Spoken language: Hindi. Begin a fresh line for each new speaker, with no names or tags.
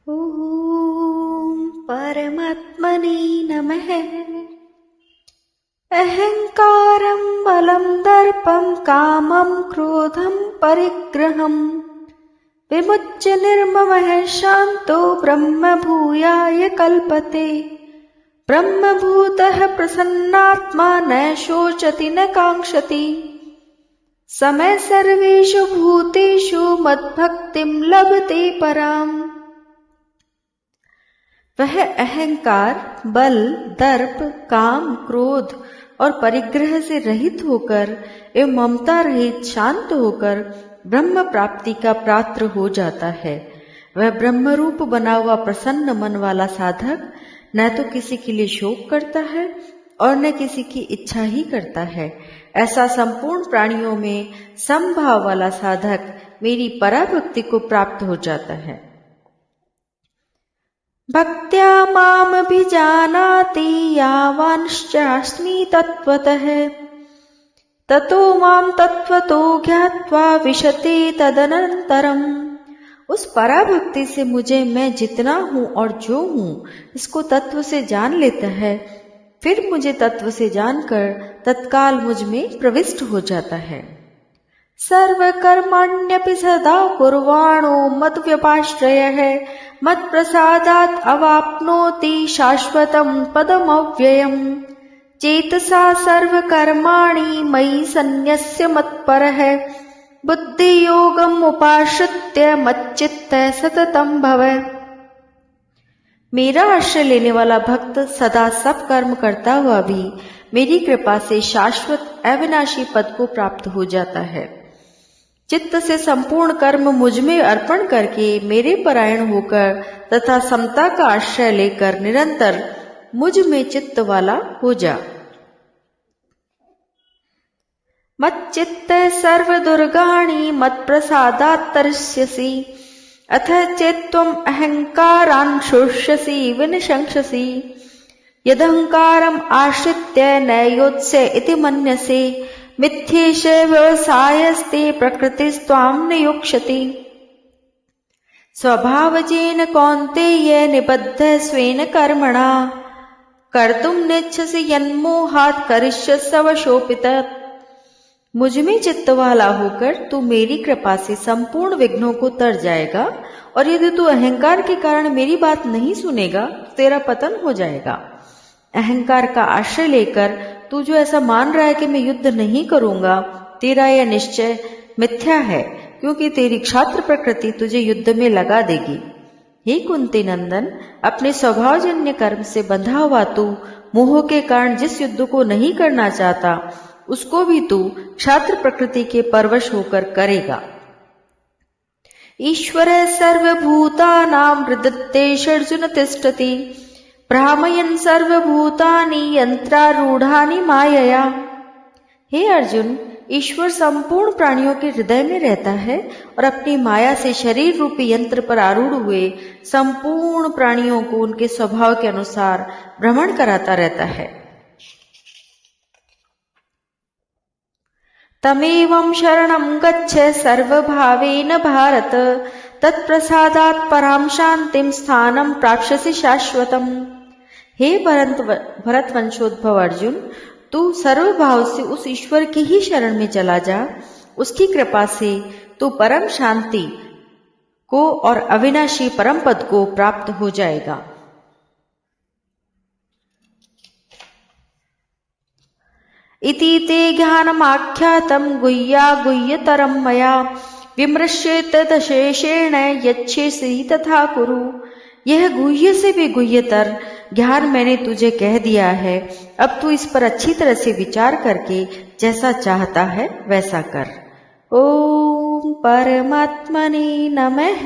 ॐ परमात्मने नमः। अहंकारं बलं दर्पं कामं क्रोधं परिग्रहम् विमुच्य निर्ममः शान्तो ब्रह्मभूयाय कल्पते। ब्रह्मभूतः प्रसन्नात्मा न शोचति न काङ्क्षति। समय सर्वेषु भूतेषु मद्भक्तिं लभते पराम्। वह अहंकार, बल, दर्प, काम, क्रोध और परिग्रह से रहित होकर एवं ममता रहित शांत होकर ब्रह्म प्राप्ति का पात्र हो जाता है। वह ब्रह्म रूप बना हुआ प्रसन्न मन वाला साधक न तो किसी के लिए शोक करता है और न किसी की इच्छा ही करता है। ऐसा संपूर्ण प्राणियों में समभाव वाला साधक मेरी पराभक्ति को प्राप्त हो जाता है। भक्त्या मामभिजानाति यावांश्चास्मि तत्त्वतः ततो मां तत्त्वतो ज्ञात्वा विशते तदनन्तरम्। उस पराभक्ति से मुझे मैं जितना हूँ और जो हूँ इसको तत्व से जान लेता है, फिर मुझे तत्व से जानकर तत्काल मुझ में प्रविष्ट हो जाता है। सर्वकर्मण्यपि सदा कुर्वाणो मद्व्यपाश्रयः मत्प्रसादात् अवाप्नोति शाश्वतं पदमव्ययम्। चेतसा सर्वकर्माणि मयि सन्न्यस्य मत्परः बुद्धियोगम् उपाश्रित्य मच्चित्तः सततं भव। मेरा आश्रय लेने वाला भक्त सदा सब कर्म करता हुआ भी मेरी कृपा से शाश्वत अविनाशी पद को प्राप्त हो जाता है। चित्त से संपूर्ण कर्म मुझ में अर्पण करके मेरे परायण होकर तथा समता का आश्रय लेकर निरंतर मुझ में चित्त वाला हो जा। मच्चित्त सर्वदुर्गाणि मत्प्रसादात् तरिष्यसि अथ चेत्त्वम् अहङ्कारान् शोष्यसि विनशंससि। यदहङ्कारम् आश्रित्य न योत्स्य इति मन्यसे मिथ्येष व्यवसायस्ते प्रकृतिस्त्वां न योक्ष्यति। स्वभावजेन कौन्तेय निबद्धः स्वेन कर्मणा कर्तुं नेच्छसि यन्मोहात् करिष्यसि वशोऽपि तत्। मुझ में चित्त वाला होकर तू मेरी कृपा से संपूर्ण विघ्नों को तर जाएगा और यदि तू अहंकार के कारण मेरी बात नहीं सुनेगा तो तेरा पतन हो जाएगा। अहंकार का आश्रय लेकर तू जो ऐसा मान रहा है कि मैं युद्ध नहीं करूंगा, तेरा यह निश्चय मिथ्या है, क्योंकि तेरी क्षात्र प्रकृति तुझे युद्ध में लगा देगी। हे कुंती नंदन, अपने स्वभावजन्य कर्म से बंधा हुआ तू मोह के कारण जिस युद्ध को नहीं करना चाहता उसको भी तू क्षात्र प्रकृति के परवश होकर करेगा। ईश्वर सर्वभूतानां हृदयेषर्जुन तिष्ठति भ्रामयन् सर्वभूतानि यंत्रारूढ़ानि मायया। हे अर्जुन, ईश्वर संपूर्ण प्राणियों के हृदय में रहता है और अपनी माया से शरीर रूपी यंत्र पर आरूढ़ हुए संपूर्ण प्राणियों को उनके स्वभाव के अनुसार भ्रमण कराता रहता है। तमेवं शरणं गच्छ सर्वभावेन भारत तत्प्रसादात् परां शान्तिं स्थानं प्राप्स्यसि शाश्वतम्। हे भरतवंशोद्भव अर्जुन, तू सर्वभाव से उस ईश्वर की ही शरण में चला जा। उसकी कृपा से तू परम शांति को और अविनाशी परम पद को प्राप्त हो जाएगा। इति ते ज्ञानमाख्यातं गुह्या गुह्यतरं मया विमृश्येत तदशेषेण यच्छसि तथा कुरु। यह गुह्य से भी गुह्यतर ज्ञान मैंने तुझे कह दिया है। अब तू इस पर अच्छी तरह से विचार करके जैसा चाहता है वैसा कर। ओम परमात्मने नमः।